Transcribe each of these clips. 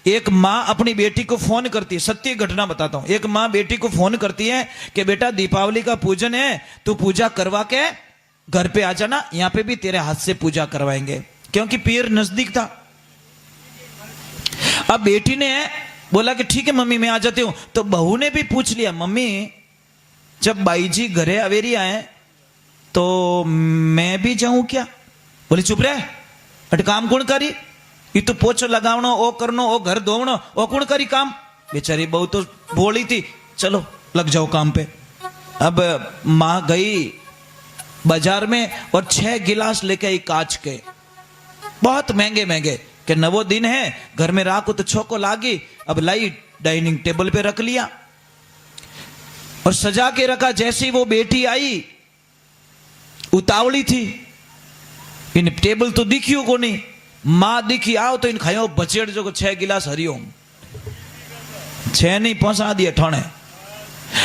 एक माँ अपनी बेटी को फोन करती है, सत्य घटना बताता हूं। एक माँ बेटी को फोन करती है कि बेटा दीपावली का पूजन है, तू पूजा करवा के घर पे आ जाना, यहां पे भी तेरे हाथ से पूजा करवाएंगे, क्योंकि पीर नजदीक था। अब बेटी ने बोला कि ठीक है मम्मी मैं आ जाती हूं। तो बहू ने भी पूछ लिया, मम्मी जब बाई जी घरे अवेरी आए तो मैं भी जाऊं क्या? बोली चुप रहे, अट काम कौन करी? ये तो पोछो लगावनो, ओ करनो, ओ घर धोवनो, ओ कौन करी काम? बेचारी बहू तो बोली थी चलो लग जाओ काम पे। अब मां गई बाजार में और 6 गिलास लेके आई कांच के, बहुत महंगे महंगे, कि नवो दिन है घर में राखो तो छोको लागी। अब लाई डाइनिंग टेबल पे रख लिया और सजा के रखा। जैसे ही वो बेटी आई, उतावली थी, इन टेबल तो दिखियो को नहीं, मां दिखी आओ तो इन खायो बचेड़ जो 6 गिलास हरिओम, 6 नहीं पहुंचा दिए ठोने।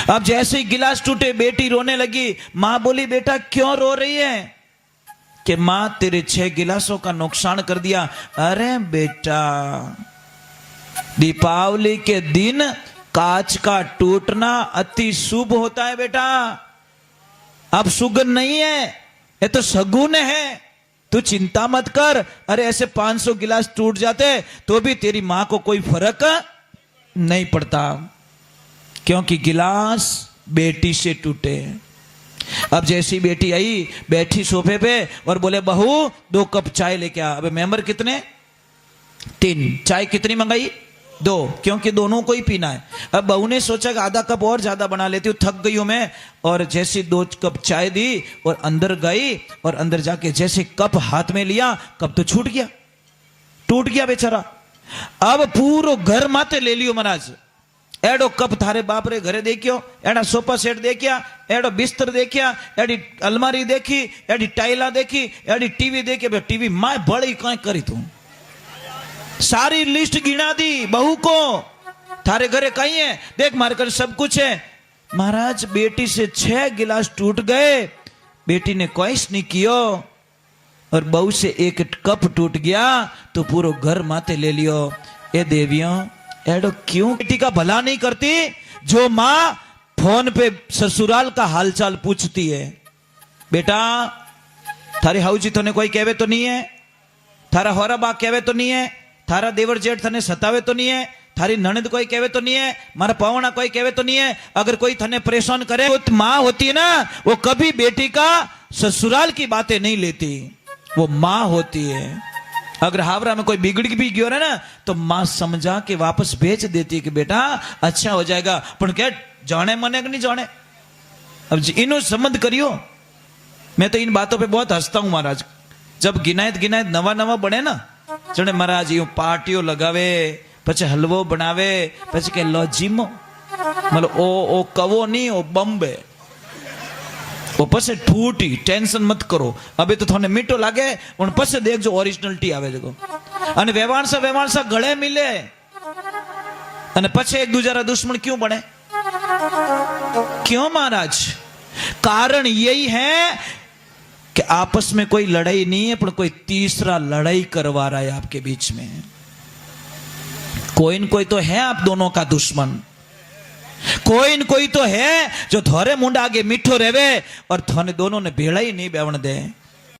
अब जैसे ही गिलास टूटे बेटी रोने लगी। मां बोली बेटा क्यों रो रही है? कि मां तेरे 6 गिलासों का नुकसान कर दिया। अरे बेटा दीपावली के दिन कांच का टूटना अति शुभ होता है बेटा, अब सुगन नहीं है, ये तो सगुन है, तू चिंता मत कर। अरे ऐसे 500 गिलास टूट जाते तो भी तेरी मां को कोई फर्क नहीं पड़ता, क्योंकि गिलास बेटी से टूटे। अब जैसी बेटी आई, बैठी सोफे पे और बोले बहू 2 कप चाय लेके आ। अब मेंबर कितने? 3। चाय कितनी मंगाई? 2, क्योंकि दोनों को ही पीना है। अब बहू ने सोचा कि आधा कप और ज्यादा बना लेती हूँ, थक गई हूं मैं। और जैसी 2 कप चाय दी और अंदर गई और अंदर जाके जैसे कप हाथ में लिया, कप तो छूट गया, टूट गया बेचारा। अब पूरो घर माथे ले लियो महाराज। एडो कप थारे बाप रे घरे देखियो, एडा सोफा सेट देखिया, एडो बिस्तर देखिया, एडी अलमारी देखी, एडी टाइला देखी, एडी टीवी देखी। टीवी मां बड़ी कहीं करी तू, सारी लिस्ट गिना दी बहू को, थारे घरे कहीं है देख, मारे घर सब कुछ है। महाराज बेटी से 6 गिलास टूट गए, बेटी ने कोइस नहीं कियो, और बहू से 1 कप टूट गया तो पूरा घर माथे ले लियो। ए देवियों एडो क्यों बेटी का भला नहीं करती? जो मां फोन पे ससुराल का हालचाल पूछती है, बेटा थारी हाउजी तने कोई कहवे तो नहीं है, थारा होरा बा कहवे तो नहीं है, थारा देवर जेठ थने सतावे तो नहीं है, थारी ननद कोई कहवे तो नहीं है, मारा पवना कोई कहवे तो नहीं है। अगर कोई थने परेशान करे, तो मां होती है ना, वो कभी बेटी का ससुराल की बातें नहीं लेती, वो मां होती है। अगर हावरा में कोई बिगड़ भी गयो रहा ना, तो मां समझा के वापस भेज देती है कि बेटा अच्छा हो जाएगा। पर क्या जाने मने कि नहीं जाने, अब इनो संबंध करियो। मैं तो इन बातों पे बहुत हंसता हूं महाराज। जब गिनायत गिनायत नवा नवा बने ना, जने महाराज यूं पार्टियों लगावे, पछे हलवो बनावे, पछे के लो जीमो, मतलब ओ कवो नहीं, ओ बम्बे, वो पसे ठूटी, टेंशन मत करो, अबे तो थोने मीठो लागे, उन पसे देख जो ओरिजिनलिटी आवे देखो। अने वेवाणसा गळे मिले, अने पछे एक दूसरा दुश्मन क्यों बने? क्यों महाराज? कारण यही है कि आपस में कोई लड़ाई नहीं है, पर कोई तीसरा लड़ाई करवा रहा है आपके बीच में। कोई न कोई तो है आप दोनों का दुश्मन, कोई न कोई तो है जो थोरे मुंडा आगे मीठो रेवे और थोने दोनों ने भेड़ा ही नहीं बेवण दे।